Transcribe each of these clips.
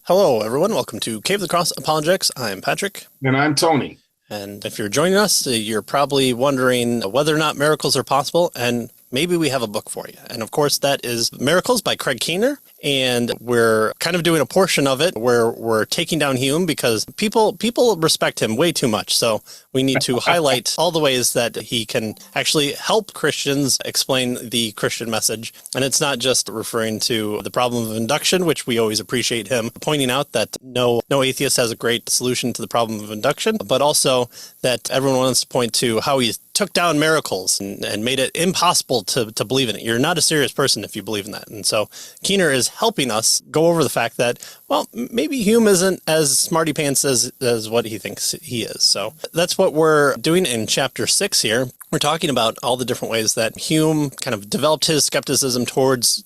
Hello, everyone. Welcome to Cave of the Cross Apologetics. I'm Patrick. And I'm Tony. And if you're joining us, you're probably wondering whether or not miracles are possible, and maybe we have a book for you. And of course, that is Miracles by Craig Keener. And we're kind of doing a portion of it where we're taking down Hume because people respect him way too much. So we need to highlight all the ways that he can actually help Christians explain the Christian message. And it's not just referring to the problem of induction, which we always appreciate him pointing out that no atheist has a great solution to the problem of induction, but also that everyone wants to point to how he took down miracles and made it impossible to believe in it. You're not a serious person if you believe in that. And so Keener is helping us go over the fact that, well, maybe Hume isn't as smarty pants as what he thinks he is. So that's what we're doing in chapter 6 here. We're talking about all the different ways that Hume kind of developed his skepticism towards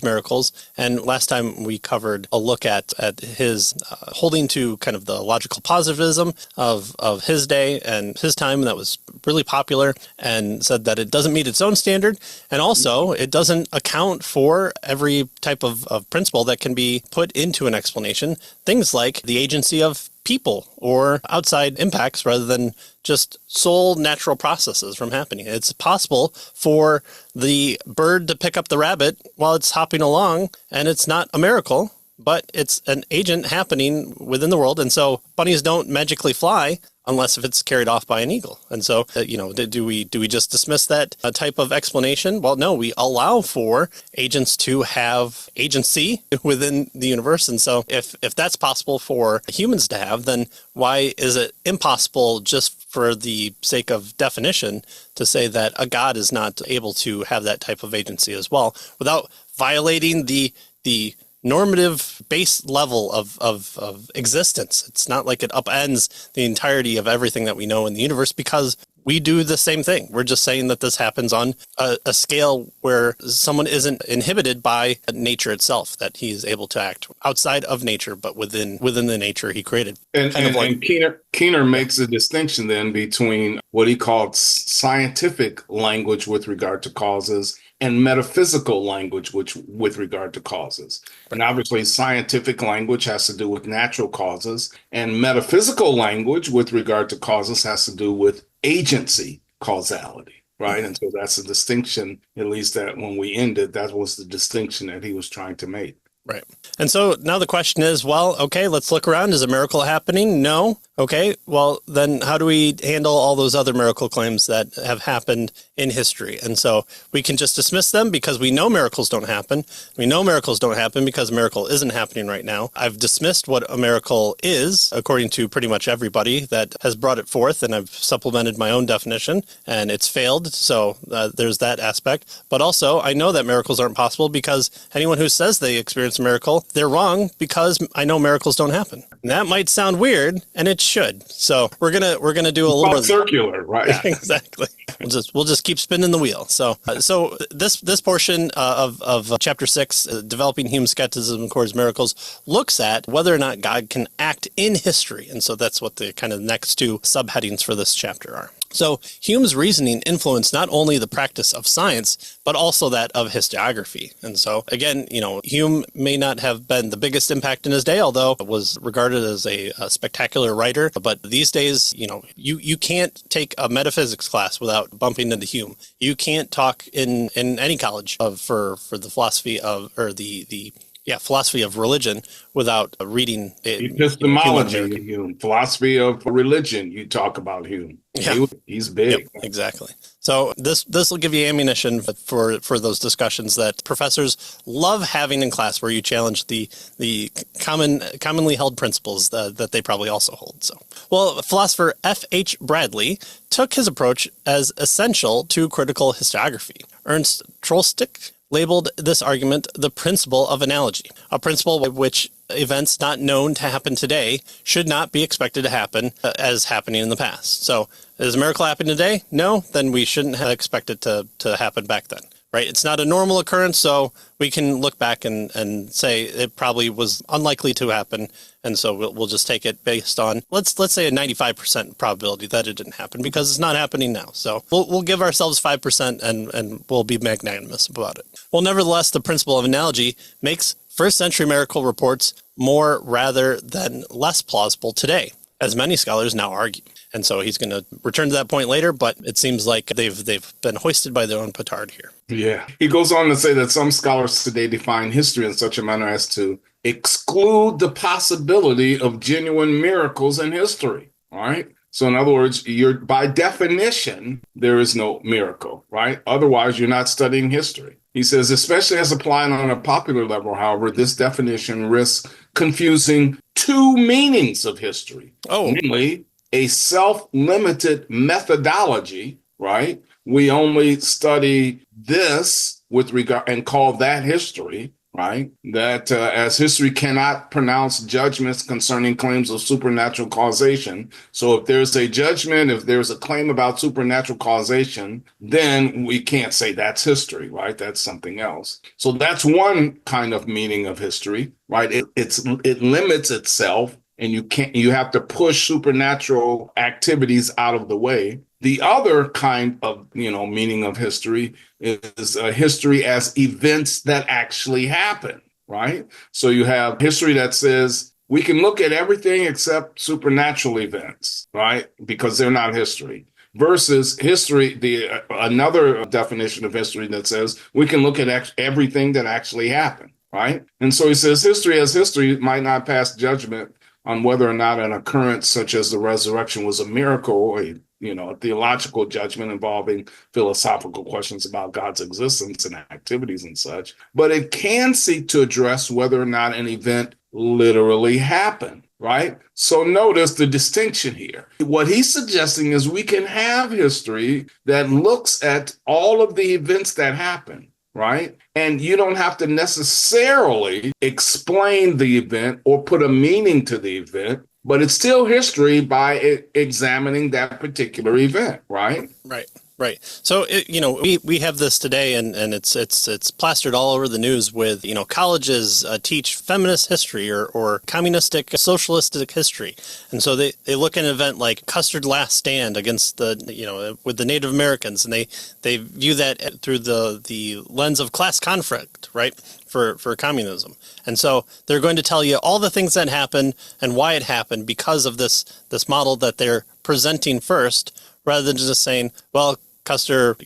miracles. And last time we covered a look at his holding to kind of the logical positivism of his day and his time, and that was really popular, and said that it doesn't meet its own standard. And also it doesn't account for every type of principle that can be put into an explanation. Things like the agency of people or outside impacts rather than just sole natural processes from happening. It's possible for the bird to pick up the rabbit while it's hopping along, and it's not a miracle, but it's an agent happening within the world. And so bunnies don't magically fly unless if it's carried off by an eagle. And so, do we just dismiss that type of explanation? Well, no, we allow for agents to have agency within the universe. And so if that's possible for humans to have, then why is it impossible just for the sake of definition to say that a God is not able to have that type of agency as well without violating the normative base level of existence? It's not like it upends the entirety of everything that we know in the universe because we do the same thing. We're just saying that this happens on a scale where someone isn't inhibited by nature itself, that he is able to act outside of nature, but within the nature he created. And Keener makes a distinction then between what he called scientific language with regard to causes and metaphysical language with regard to causes. And obviously scientific language has to do with natural causes, and metaphysical language with regard to causes has to do with agency causality, right? And so that's a distinction, at least that when we ended, that was the distinction that he was trying to make. Right. And so now the question is, well, okay, let's look around. Is a miracle happening? No. Okay, well, then how do we handle all those other miracle claims that have happened in history? And so we can just dismiss them because we know miracles don't happen. We know miracles don't happen because a miracle isn't happening right now. I've dismissed what a miracle is, according to pretty much everybody that has brought it forth, and I've supplemented my own definition, and it's failed. So there's that aspect. But also, I know that miracles aren't possible because anyone who says they experience a miracle, they're wrong because I know miracles don't happen. And that might sound weird, and it should. So we're gonna do a little bit circular, right? Yeah, exactly. We'll just keep spinning the wheel. So this portion of chapter 6, developing Hume's skepticism towards miracles, looks at whether or not God can act in history, and so that's what the kind of next two subheadings for this chapter are. So Hume's reasoning influenced not only the practice of science, but also that of historiography. And so, again, Hume may not have been the biggest impact in his day, although was regarded as a spectacular writer. But these days, you can't take a metaphysics class without bumping into Hume. You can't talk in any college for the philosophy of, or the philosophy of religion without reading epistemology of Hume. Philosophy of religion, you talk about Hume. Yeah. He's big. Yep, exactly. So this will give you ammunition for those discussions that professors love having in class, where you challenge the commonly held principles that they probably also hold. So, well, philosopher F.H. Bradley took his approach as essential to critical historiography. Ernst Troeltsch labeled this argument the principle of analogy, a principle by which events not known to happen today should not be expected to happen as happening in the past. So, does a miracle happen today? No, then we shouldn't have expected to happen back then. Right? It's not a normal occurrence, so we can look back and say it probably was unlikely to happen, and so we'll just take it based on let's say a 95% probability that it didn't happen because it's not happening now. So we'll give ourselves 5% and we'll be magnanimous about it. Well, nevertheless, the principle of analogy makes first century miracle reports more rather than less plausible today, as many scholars now argue. And so he's going to return to that point later, but it seems like they've been hoisted by their own petard here. Yeah. He goes on to say that some scholars today define history in such a manner as to exclude the possibility of genuine miracles in history. All right. So in other words, by definition, there is no miracle, right? Otherwise, you're not studying history. He says, especially as applied on a popular level, however, this definition risks confusing two meanings of history. Namely, a self-limited methodology, right? We only study this with regard and call that history, right? That as history cannot pronounce judgments concerning claims of supernatural causation. So if there's a judgment, if there's a claim about supernatural causation, then we can't say that's history, right? That's something else. So that's one kind of meaning of history, right? It limits itself, and you have to push supernatural activities out of the way. The other kind of, meaning of history is history as events that actually happen, right? So you have history that says we can look at everything except supernatural events, right? Because they're not history. Versus history, another definition of history that says we can look at everything that actually happened, right? And so he says history as history might not pass judgment on whether or not an occurrence such as the resurrection was a miracle, or a theological judgment involving philosophical questions about God's existence and activities and such. But it can seek to address whether or not an event literally happened, right? So notice the distinction here. What he's suggesting is we can have history that looks at all of the events that happen, right? And you don't have to necessarily explain the event or put a meaning to the event, but it's still history by examining that particular event, right? Right. So, we have this today, and it's plastered all over the news with, colleges teach feminist history or communistic, socialistic history. And so they look at an event like Custer's Last Stand against with the Native Americans, and they view that through the lens of class conflict, right, for communism. And so they're going to tell you all the things that happened and why it happened because of this model that they're presenting first, rather than just saying, well, Custer,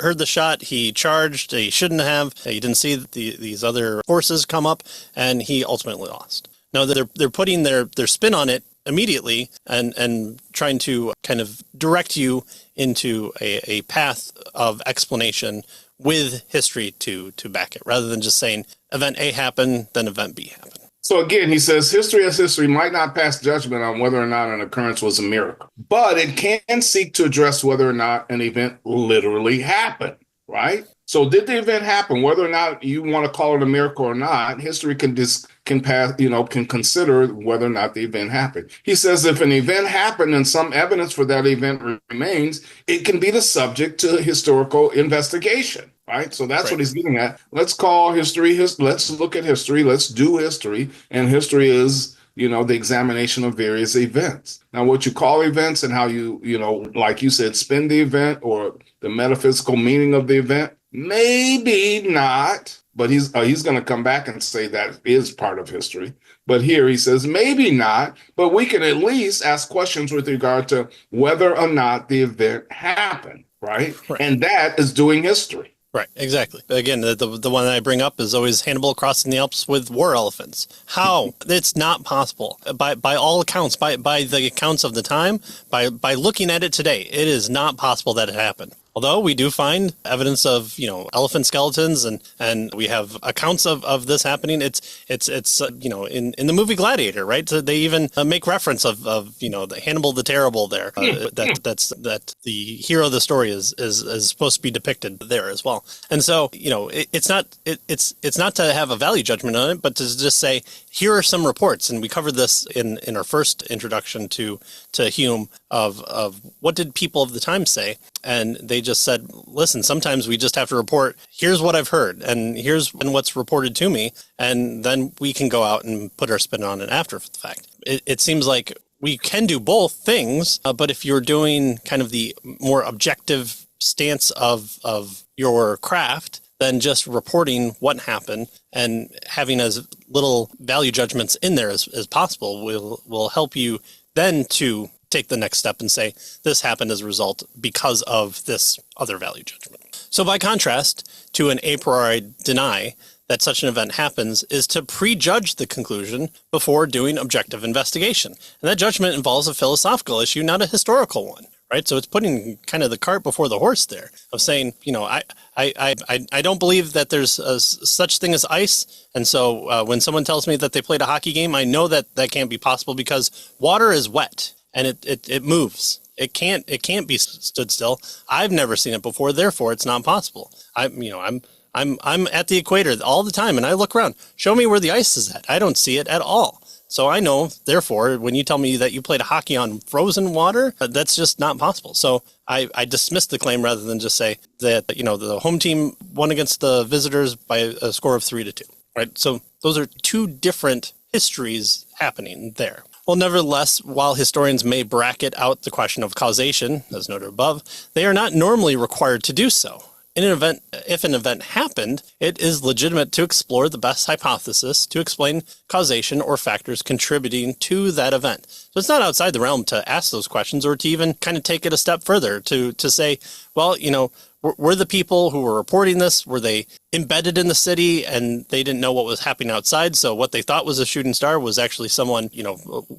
heard the shot, he charged, he shouldn't have, he didn't see these other forces come up, and he ultimately lost. No, they're putting their spin on it immediately and trying to kind of direct you into a path of explanation with history to back it, rather than just saying event A happened, then event B happened. So again, he says history as history might not pass judgment on whether or not an occurrence was a miracle, but it can seek to address whether or not an event literally happened, right? So did the event happen? Whether or not you want to call it a miracle or not, history can consider whether or not the event happened. He says if an event happened and some evidence for that event remains, it can be the subject to historical investigation. Right. So that's right. What he's getting at. Let's call history. Let's look at history. Let's do history. And history is, the examination of various events. Now, what you call events and how you, like you said, spin the event or the metaphysical meaning of the event, maybe not. But he's going to come back and say that is part of history. But here he says maybe not. But we can at least ask questions with regard to whether or not the event happened. Right. And that is doing history. Right, exactly. Again, the one that I bring up is always Hannibal crossing the Alps with war elephants. How? It's not possible. By all accounts, by the accounts of the time, by looking at it today, it is not possible that it happened. Although we do find evidence of, elephant skeletons and we have accounts of this happening. It's in the movie Gladiator, right? So they even make reference of the Hannibal the Terrible there. That the hero of the story is supposed to be depicted there as well. And so, it's not to have a value judgment on it, but to just say, here are some reports. And we covered this in our first introduction to Hume of what did people of the time say. And they just said, listen, sometimes we just have to report, here's what I've heard, and here's what's reported to me, and then we can go out and put our spin on it after the fact. It seems like we can do both things, but if you're doing kind of the more objective stance of your craft, than just reporting what happened and having as little value judgments in there as possible will help you then to take the next step and say, this happened as a result because of this other value judgment. So by contrast to an a priori deny that such an event happens is to prejudge the conclusion before doing objective investigation. And that judgment involves a philosophical issue, not a historical one, right? So it's putting kind of the cart before the horse there of saying, I don't believe that there's such thing as ice. And so when someone tells me that they played a hockey game, I know that can't be possible because water is wet and it moves. It can't be stood still. I've never seen it before, therefore it's not possible. I'm at the equator all the time and I look around. Show me where the ice is at. I don't see it at all. So I know, therefore, when you tell me that you played hockey on frozen water, that's just not possible. So I dismiss the claim rather than just say that, the home team won against the visitors by a score of 3-2, right? So those are two different histories happening there. Well, nevertheless, while historians may bracket out the question of causation, as noted above, they are not normally required to do so. If an event happened, it is legitimate to explore the best hypothesis to explain causation or factors contributing to that event. So it's not outside the realm to ask those questions or to even kind of take it a step further to say, well, were the people who were reporting this, were they embedded in the city and they didn't know what was happening outside? So what they thought was a shooting star was actually someone,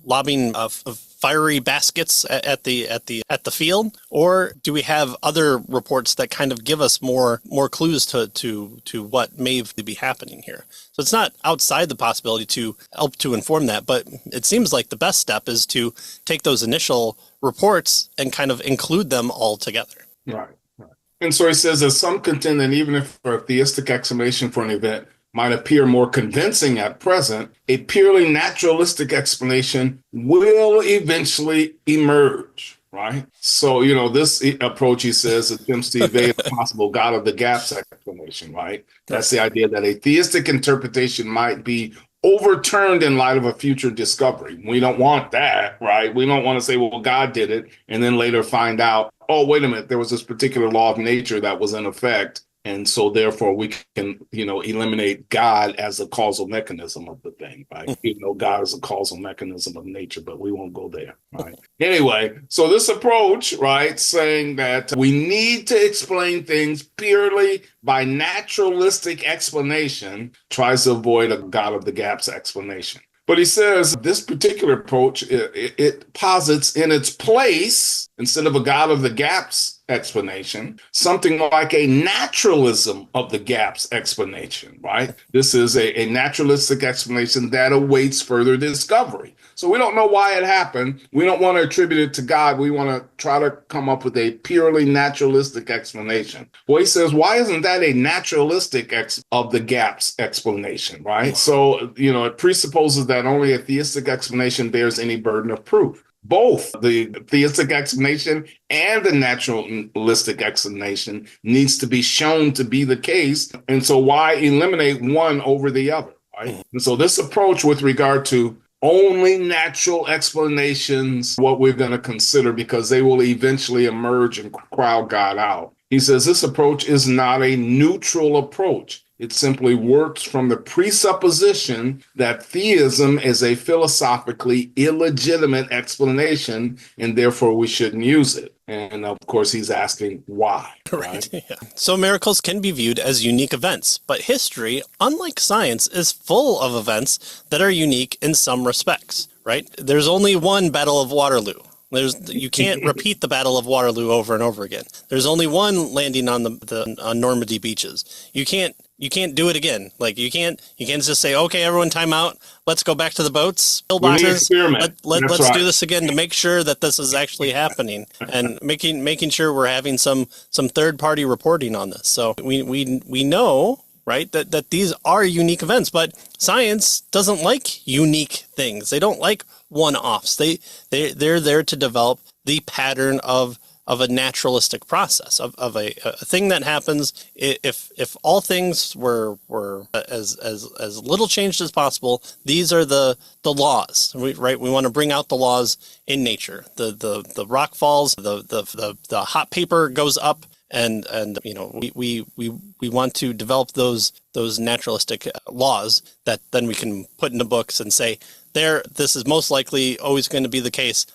lobbing fiery baskets at the field? Or do we have other reports that kind of give us more clues to what may be happening here? So it's not outside the possibility to help to inform that, but it seems like the best step is to take those initial reports and kind of include them all together. Right. And so he says that some contend that even if a theistic explanation for an event might appear more convincing at present, a purely naturalistic explanation will eventually emerge, right? So, this approach, he says, attempts to evade a possible God of the gaps explanation, right? That's the idea that a theistic interpretation might be overturned in light of a future discovery. We don't want that, right? We don't want to say, well, God did it, and then later find out, oh, wait a minute, there was this particular law of nature that was in effect. And so therefore we can, eliminate God as a causal mechanism of the thing, right? Even though God is a causal mechanism of nature, but we won't go there, right? Anyway, so this approach, right, saying that we need to explain things purely by naturalistic explanation tries to avoid a God of the gaps explanation. But he says this particular approach, it posits in its place, instead of a God of the gaps explanation, something like a naturalism of the gaps explanation, right? This is a naturalistic explanation that awaits further discovery. So we don't know why it happened. We don't want to attribute it to God. We want to try to come up with a purely naturalistic explanation. Well, he says, why isn't that a naturalistic of the gaps explanation, right? So, it presupposes that only a theistic explanation bears any burden of proof. Both the theistic explanation and the naturalistic explanation needs to be shown to be the case. And so why eliminate one over the other, right? And so this approach with regard to only natural explanations, what we're going to consider, because they will eventually emerge and crowd God out. He says this approach is not a neutral approach. It simply works from the presupposition that theism is a philosophically illegitimate explanation, and therefore we shouldn't use it. And of course, he's asking why. Right. Yeah. So miracles can be viewed as unique events, but history, unlike science, is full of events that are unique in some respects, right? There's only one Battle of Waterloo. You can't repeat the Battle of Waterloo over and over again. There's only one landing on on Normandy beaches. You can't do it again. Like you can't just say, okay, everyone time out. Let's go back to the boats. Let's do this again to make sure that this is actually happening and making sure we're having some third party reporting on this. So we know, right, that these are unique events, but science doesn't like unique things. They don't like one-offs. They're there to develop the pattern of a naturalistic process of a thing that happens. If all things were as little changed as possible, these are the laws, right? We want to bring out the laws in nature. The rock falls, the hot paper goes up, and we want to develop those naturalistic laws that then we can put into books and say, this is most likely always going to be the case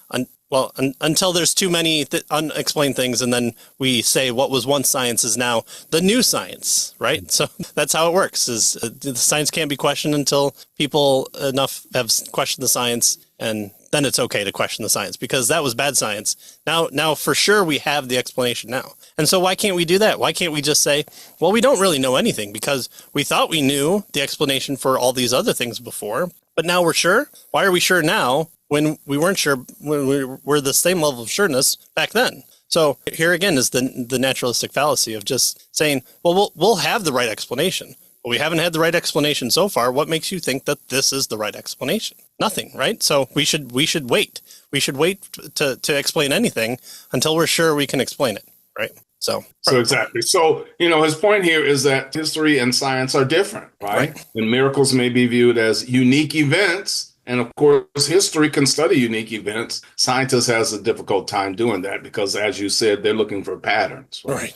until there's too many unexplained things, and then we say what was once science is now the new science, right? So that's how it works. Is the science can't be questioned until people enough have questioned the science, and then it's okay to question the science because that was bad science. Now for sure we have the explanation now. And so why can't we do that? Why can't we just say, well, we don't really know anything because we thought we knew the explanation for all these other things before, but now we're sure? Why are we sure now when we weren't sure when we were the same level of sureness back then? So here again is the naturalistic fallacy of just saying, well, we'll have the right explanation. But we haven't had the right explanation so far. What makes you think that this is the right explanation? Nothing, right? So we should wait. We should wait to explain anything until we're sure we can explain it, right? So exactly. So, his point here is that history and science are different, right? And miracles may be viewed as unique events. And of course, history can study unique events. Scientists has a difficult time doing that because, as you said, they're looking for patterns. Right.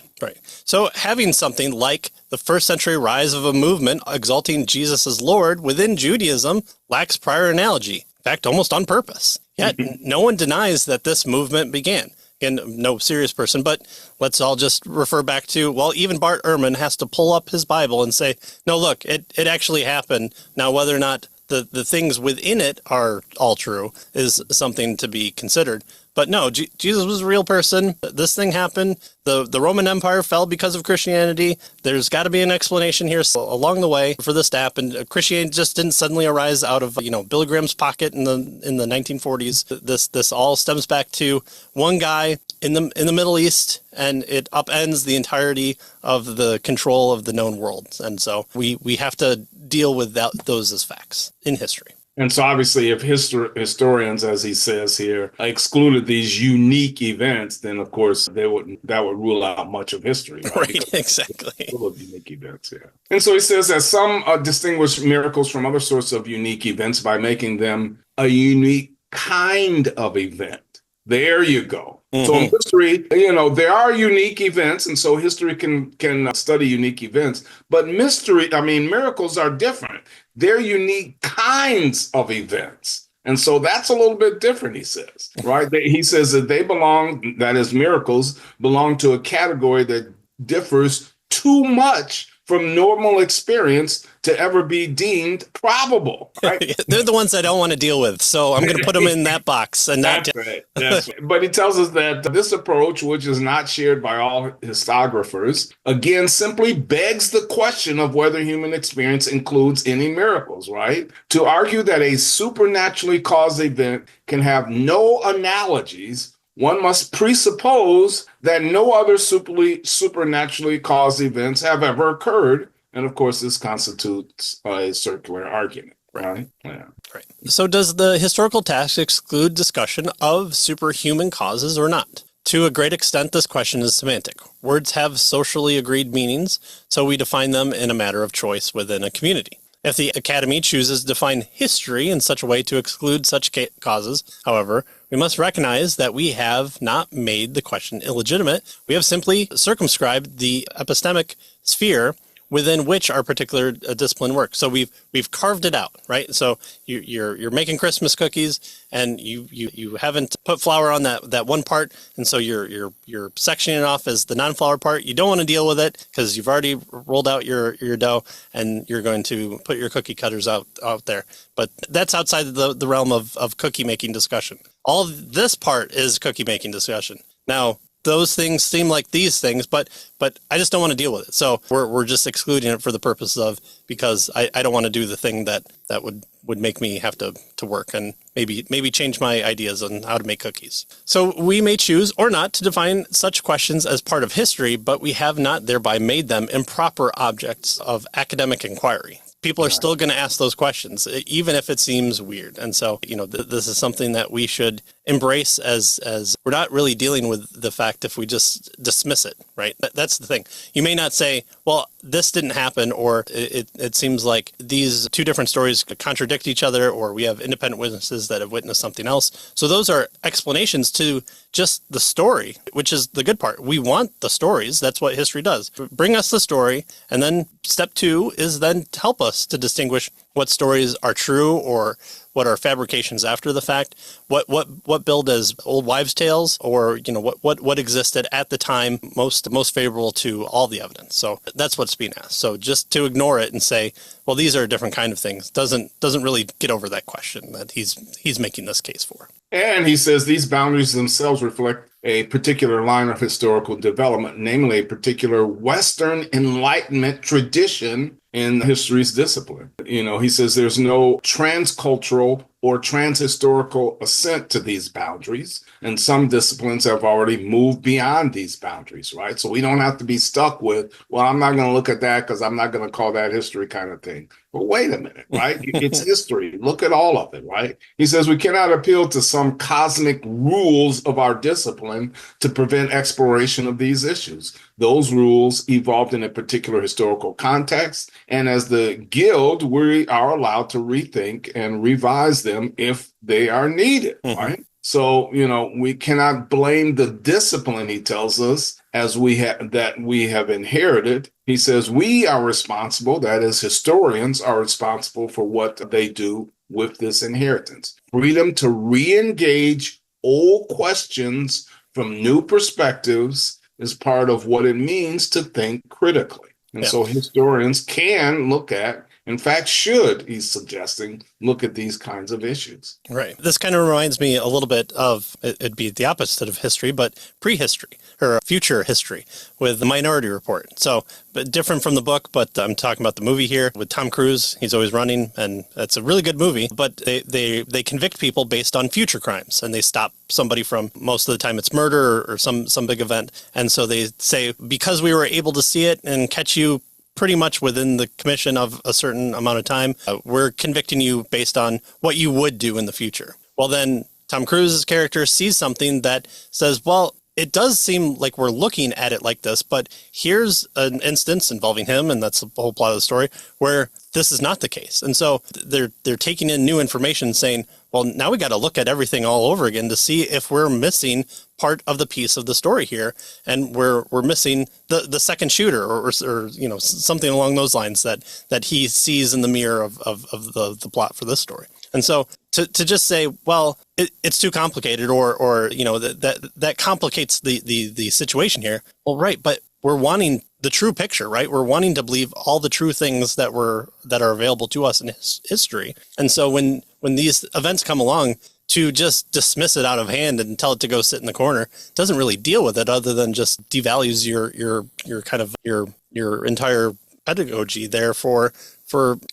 So having something like the first century rise of a movement exalting Jesus as Lord within Judaism lacks prior analogy. In fact, almost on purpose. Yet no one denies that this movement began. Again, no serious person, but let's all just refer back to, even Bart Ehrman has to pull up his Bible and say, no, look, it actually happened. Now, whether or not the things within it are all true is something to be considered. But no, Jesus was a real person. This thing happened. The Roman Empire fell because of Christianity. There's got to be an explanation here along the way for this to happen. Christianity just didn't suddenly arise out of Billy Graham's pocket in the 1940s. This all stems back to one guy in the Middle East, and it upends the entirety of the control of the known world. And so we have to deal with those as facts in history. And so obviously if historians, as he says here, excluded these unique events, then of course that would rule out much of history. Right, exactly. Full of unique events, yeah. And so he says that some distinguish miracles from other sorts of unique events by making them a unique kind of event. There you go. Mm-hmm. So in history, there are unique events, and so history can study unique events. But miracles are different. They're unique kinds of events. And so that's a little bit different, he says, right? He says that that is, miracles belong to a category that differs too much from normal experience to ever be deemed probable. Right? They're the ones I don't want to deal with, so I'm going to put them in that box. And That's right. But he tells us that this approach, which is not shared by all historiographers, again, simply begs the question of whether human experience includes any miracles, right? To argue that a supernaturally caused event can have no analogies, one must presuppose that no other supernaturally caused events have ever occurred. And of course, this constitutes a circular argument, right? Yeah. Right. So does the historical text exclude discussion of superhuman causes or not? To a great extent, this question is semantic. Words have socially agreed meanings, so we define them in a matter of choice within a community. If the Academy chooses to define history in such a way to exclude such causes, however, we must recognize that we have not made the question illegitimate. We have simply circumscribed the epistemic sphere within which our particular discipline works. So we've carved it out, right? So you're making Christmas cookies, and you haven't put flour on that one part, and so you're sectioning it off as the non-flour part. You don't want to deal with it because you've already rolled out your dough, and you're going to put your cookie cutters out there. But that's outside the realm of cookie making discussion. All this part is cookie making discussion. Now, those things seem like these things, but I just don't want to deal with it. So we're just excluding it for the purpose of, because I don't want to do the thing that would make me have to work and maybe change my ideas on how to make cookies. So we may choose or not to define such questions as part of history, but we have not thereby made them improper objects of academic inquiry. People are still going to ask those questions, even if it seems weird. And so, this is something that we should embrace as we're not really dealing with the fact if we just dismiss it, right? That's the thing. You may not say, well, this didn't happen, or it seems like these two different stories contradict each other, or we have independent witnesses that have witnessed something else. So those are explanations to just the story, which is the good part. We want the stories. That's what history does. Bring us the story. And then step two is then to help us to distinguish what stories are true or what are fabrications after the fact, what billed as old wives' tales, or what existed at the time most favorable to all the evidence. So that's what's being asked. So just to ignore it and say, well, these are a different kind of things doesn't really get over that question that he's making this case for. And he says these boundaries themselves reflect a particular line of historical development, namely a particular Western Enlightenment tradition in history's discipline. He says there's no transcultural or transhistorical assent to these boundaries, and some disciplines have already moved beyond these boundaries, right? So we don't have to be stuck with, well, I'm not going to look at that because I'm not going to call that history kind of thing. But wait a minute, right? It's history. Look at all of it, right? He says we cannot appeal to some cosmic rules of our discipline to prevent exploration of these issues. Those rules evolved in a particular historical context, and as the guild, we are allowed to rethink and revise them if they are needed, right? So, we cannot blame the discipline, he tells us, as that we have inherited. He says we are responsible, that is, historians are responsible for what they do with this inheritance. Freedom to re-engage old questions from new perspectives is part of what it means to think critically. And so historians can look at, in fact, should, he's suggesting, look at these kinds of issues. Right. This kind of reminds me a little bit of, it'd be the opposite of history, but prehistory or future history with the Minority Report. So, but different from the book, but I'm talking about the movie here with Tom Cruise. He's always running, and it's a really good movie, but they convict people based on future crimes, and they stop somebody from, most of the time it's murder or some big event. And so they say, because we were able to see it and catch you pretty much within the commission of a certain amount of time, we're convicting you based on what you would do in the future. Well, then Tom Cruise's character sees something that says, well, it does seem like we're looking at it like this, but here's an instance involving him, and that's the whole plot of the story, where this is not the case. And so they're taking in new information saying, well, now we got to look at everything all over again to see if we're missing part of the piece of the story here, and we're missing the second shooter or something along those lines that he sees in the mirror of the plot for this story. And so to just say, well, it's too complicated or that complicates the situation here. Well, right, but we're wanting the true picture, right? We're wanting to believe all the true things that are available to us in history. And so when these events come along, to just dismiss it out of hand and tell it to go sit in the corner doesn't really deal with it, other than just devalues your kind of your entire pedagogy there for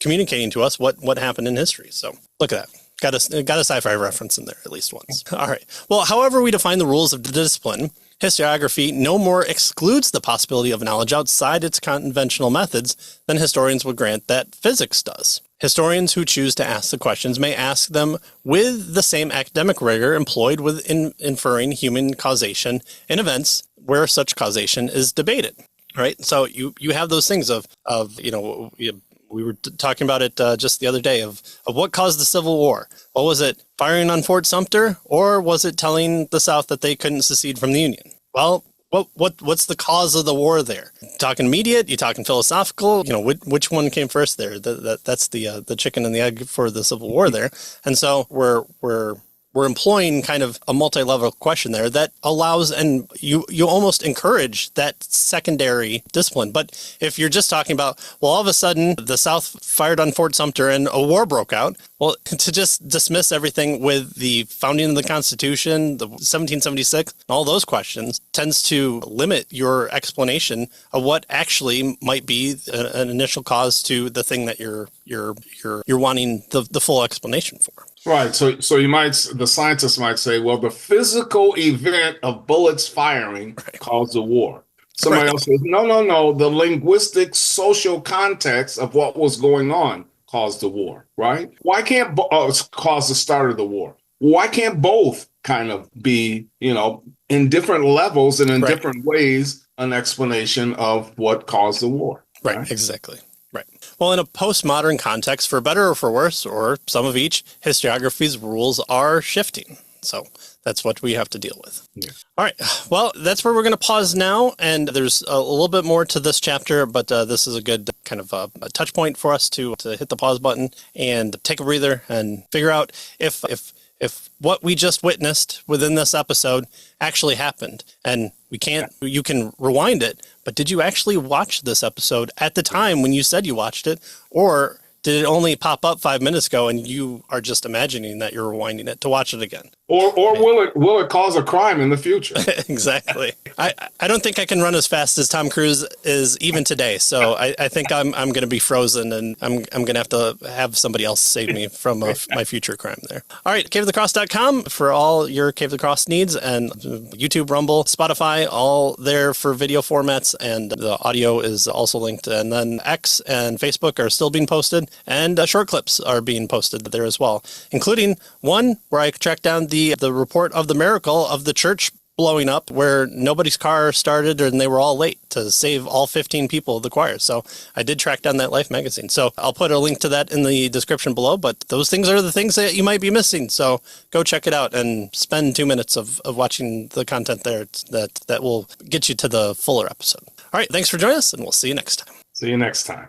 communicating to us what happened in history. So look at that. Got a sci-fi reference in there at least once. All right. Well, however we define the rules of the discipline, historiography no more excludes the possibility of knowledge outside its conventional methods than historians would grant that physics does. Historians who choose to ask the questions may ask them with the same academic rigor employed with inferring human causation in events where such causation is debated. Right? So you have those things of we were talking about it just the other day of what caused the Civil War. What was it? Firing on Fort Sumter, or was it telling the South that they couldn't secede from the Union? Well, what's the cause of the war there? Talking immediate? You talking philosophical? Which one came first there? That's the chicken and the egg for the Civil War there. And so we're employing kind of a multi-level question there that allows, and you almost encourage that secondary discipline. But if you're just talking about, well, all of a sudden the South fired on Fort Sumter and a war broke out, well, to just dismiss everything with the founding of the Constitution, the 1776, and all those questions tends to limit your explanation of what actually might be an initial cause to the thing that you're wanting the full explanation for. Right. So the scientists might say, well, the physical event of bullets firing caused the war. Somebody else says, no, the linguistic social context of what was going on caused the war, right? Why can't cause the start of the war? Why can't both kind of be, in different levels and in Right. different ways, an explanation of what caused the war. Right, exactly. Right. Well, in a postmodern context, for better or for worse, or some of each, historiography's rules are shifting. So that's what we have to deal with. Yeah. All right. Well, that's where we're going to pause now. And there's a little bit more to this chapter, but this is a good kind of a touch point for us to hit the pause button and take a breather and figure out if what we just witnessed within this episode actually happened. And you can rewind it, but did you actually watch this episode at the time when you said you watched it? Or did it only pop up 5 minutes ago and you are just imagining that you're rewinding it to watch it again? Or will it cause a crime in the future? Exactly. I don't think I can run as fast as Tom Cruise is even today. So I think I'm going to be frozen, and I'm going to have somebody else save me from my future crime there. All right, caveofthecross.com for all your Cave of the Cross needs, and YouTube, Rumble, Spotify, all there for video formats, and the audio is also linked. And then X and Facebook are still being posted, and short clips are being posted there as well, including one where I tracked down the report of the miracle of the church blowing up where nobody's car started and they were all late to save all 15 people of the choir. So I did track down that Life magazine. So I'll put a link to that in the description below, but those things are the things that you might be missing. So go check it out and spend 2 minutes of watching the content there that will get you to the fuller episode. All right. Thanks for joining us, and we'll see you next time. See you next time.